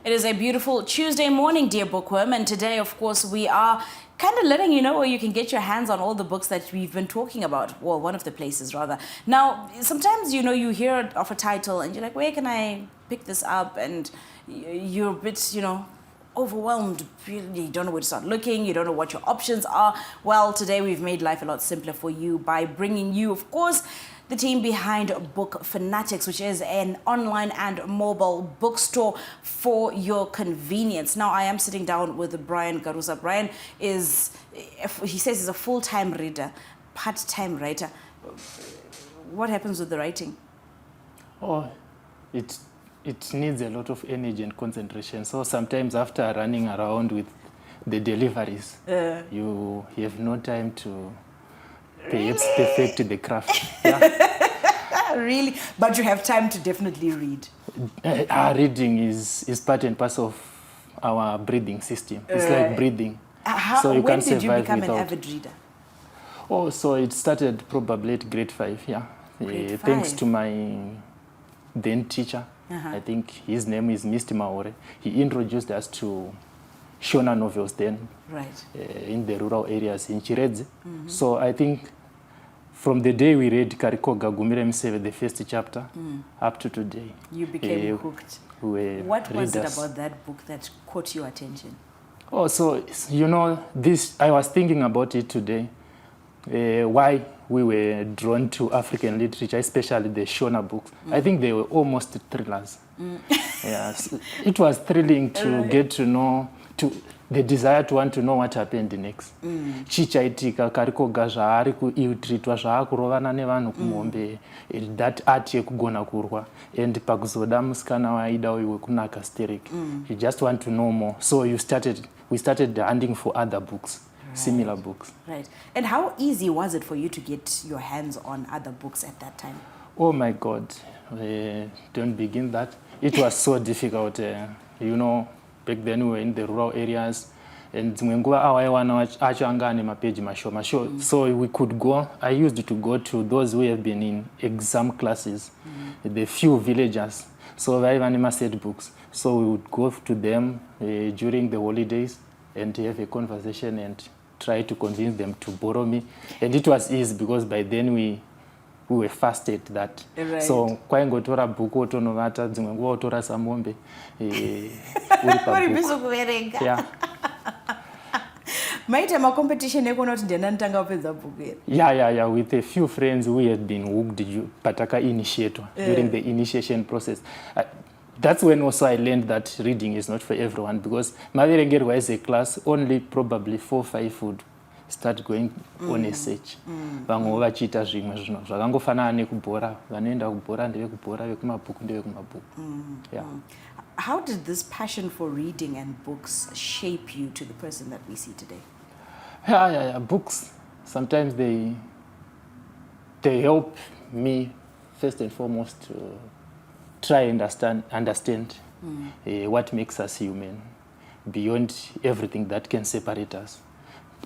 It is a beautiful Tuesday morning, dear bookworm, and today, of course, we are kind of letting you know where you can get your hands on all the books that we've been talking about. Well, one of the places, rather. Now, sometimes, you hear of a title and you're like, where can I pick this up? And you're a bit, overwhelmed. You don't know where to start looking. You don't know what your options are. Well, today we've made life a lot simpler for you by bringing you, of course, the team behind Book Fanatics, which is an online and mobile bookstore for your convenience. Now, I am sitting down with Brain Garusa. Brain he says he's a full-time reader, part-time writer. What happens with the writing? Oh, it needs a lot of energy and concentration. So sometimes after running around with the deliveries, you have no time to perhaps perfect the craft. Yeah. Really? But you have time to definitely read. Our reading is part and parcel of our breathing system. It's like breathing. When did you become an avid reader? Oh, so it started probably at grade 5, yeah. Grade 5. Thanks to my then teacher. I think his name is Mr. Maore. He introduced us to Shona novels then, right, in the rural areas in Chiredze. So I think from the day we read Karikoga Gumire Mseve, the first chapter, up to today, you became hooked. What was it about that book that caught your attention? Oh, so this, I was thinking about it today. Why we were drawn to African literature, especially the Shona books. I think they were almost thrillers. Yes, it was thrilling to get to know, the desire to want to know what happened next. Chichaitika Karikoga zvaari kuiltritwa zvaakurovana nevanhu kumombe, that art yekugona kurwa, and pakuzoda musikana waida uyu wekunaka Sterek. You just want to know more. So we started hunting for other books. Right. Similar books. Right. And how easy was it for you to get your hands on other books at that time? Oh my God. Don't begin that. It was so difficult. Back then we were in the rural areas. And so we could go. I used to go to those who have been in exam classes, the few villagers. So I have said books. So we would go to them during the holidays and have a conversation and try to convince them to borrow me. And it was easy because by then we were fast at that. Right. So kwaingotora bhuku otonovata dzimwe nguva otora samombe yeah. Maita ma competition eko not ndena ntanga upedza bhuku here. Yeah, with a few friends we had been hooked pataka initiator during the initiation process. That's when also I learned that reading is not for everyone, because Maverengerwa as a class, only probably 4 or 5 would start going on a search. Vamwe vachita zvimwe zvino zvakangofanana nekubhora, vanoenda kubhora ndevekubhora, vekumabhuku ndevekumabhuku. Yeah. How did this passion for reading and books shape you to the person that we see today? Yeah. Books, sometimes they help me first and foremost to try and understand what makes us human beyond everything that can separate us,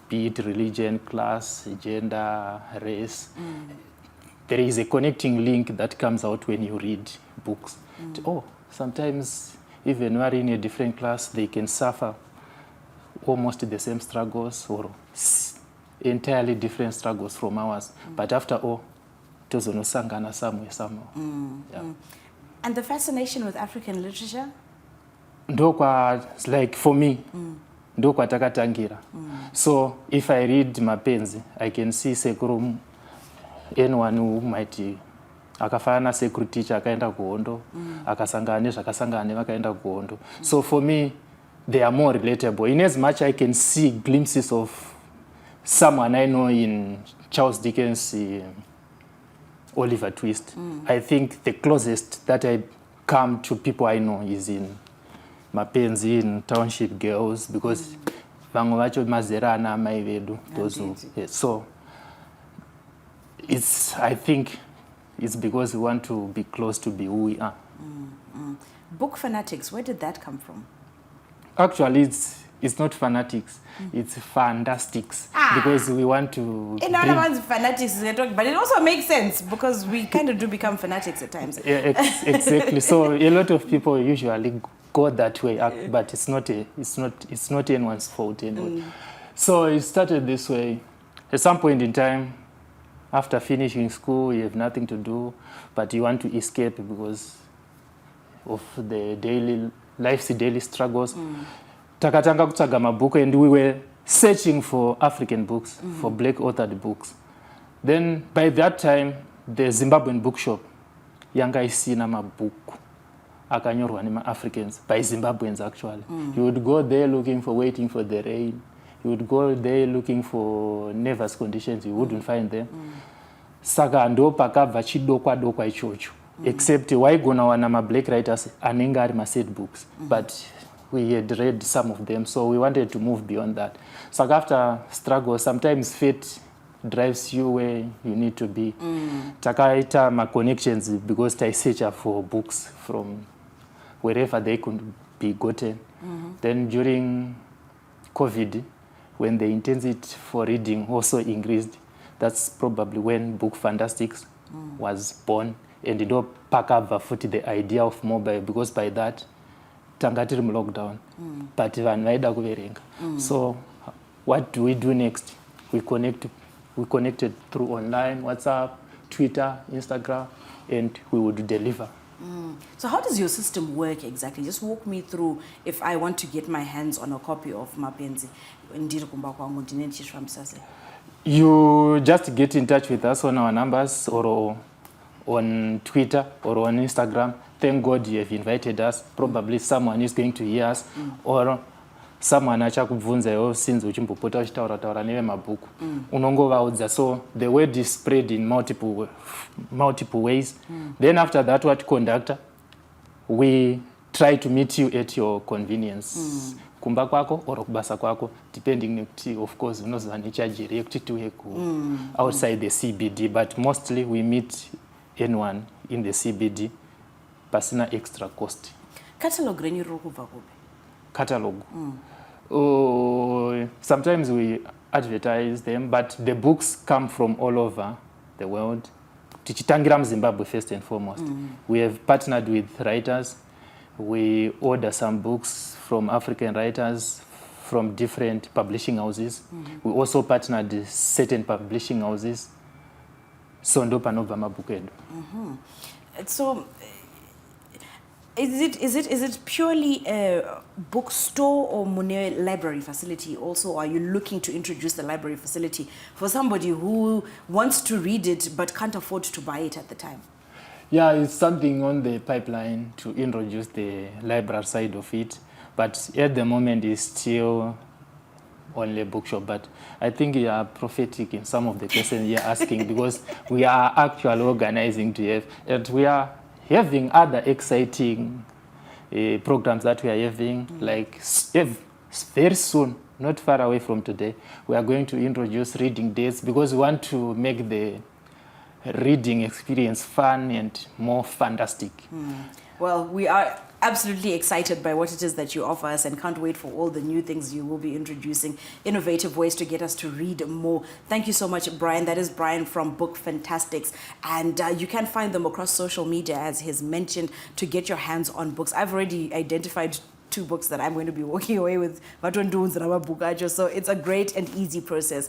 be it religion, class, gender, race. There is a connecting link that comes out when you read books. Sometimes even when in a different class, they can suffer almost the same struggles or entirely different struggles from ours. But after all, tozonosangana somehow. Yeah. And the fascination with African literature? Like for me, ndokwa takatangira. So if I read Mapenzi, I can see Sekuru, anyone who might akafanana Sekuru teacher akaenda kuhondo, akasangana nezvakasangana vakaenda kuhondo. So for me, they are more relatable. In as much I can see glimpses of someone I know in Charles Dickens' Oliver Twist. I think the closest that I come to people I know is in Mapenzi, in Township Girls, because vamwe vacho mazera ana amai vedu. So I think it's because we want to be close to be who we are. Book Fanatics, where did that come from? Actually, it's not fanatics, it's fantastics. Because we want to... In other words, fanatics, but it also makes sense because we kind of do become fanatics at times. Yeah, exactly. So a lot of people usually go that way, but it's not anyone's fault anyway. So it started this way. At some point in time, after finishing school, you have nothing to do, but you want to escape because of the life's daily struggles. Takatanga kutsvaga mabhuku, and we were searching for African books, for black authored books. Then by that time, the Zimbabwean bookshop yanga isina mabhuku akanyorwa nema-Africans, by Zimbabweans actually. You would go there waiting for the rain. You would go there looking for nervous conditions, you wouldn't find them. Saka ndo pakabva chidokwa ichocho. Except waigona wana ma-black writers anenge ari ma-sad books. But we had read some of them, so we wanted to move beyond that. So after struggle, sometimes fate drives you where you need to be. Takaita my connections because I search for books from wherever they could be gotten. Then during COVID, when the intensity for reading also increased, that's probably when Book Fantastics was born, and it all pack up the idea of mobile, because by that tangatiri mu lockdown, but vanhu vaida kuverenga. So what do we do next? We connected through online, WhatsApp, Twitter, Instagram, and we would deliver. So how does your system work exactly? Just walk me through if I want to get my hands on a copy of Mapenzi. You just get in touch with us on our numbers or on Twitter or on Instagram. Thank God you have invited us. Probably someone is going to hear us, or someone achakubvunza since uchimbopota uchitaura neve mabhuku. Unongovaudza. So the word is spread in multiple ways. Then after that, what conductor, we try to meet you at your convenience. Kumba kwako or kubasa kwako, depending of course unozwa necharge yekuti tiwe outside the CBD, but mostly we meet anyone in the CBD pasina extra cost. Catalog renyu riri kubva kupi? Catalog. Sometimes we advertise them, but the books come from all over the world. Tichitangira Zimbabwe first and foremost. We have partnered with writers. We order some books from African writers from different publishing houses. We also partnered with certain publishing houses. So ndo panobva mabhuku edu. So is it purely a bookstore or mune library facility also? Or are you looking to introduce the library facility for somebody who wants to read it but can't afford to buy it at the time? Yeah, it's something on the pipeline to introduce the library side of it, but at the moment it's still only a bookshop. But I think you are prophetic in some of the questions you're asking because we are actually organizing to have, and we are having other exciting programs that we are having, like very soon, not far away from today, we are going to introduce reading days because we want to make the reading experience fun and more fantastic. Well, we are absolutely excited by what it is that you offer us and can't wait for all the new things you will be introducing, innovative ways to get us to read more. Thank you so much, Brian. That is Brian from Book Fantastics. And you can find them across social media, as he's mentioned, to get your hands on books. I've already identified 2 books that I'm going to be walking away with. So it's a great and easy process.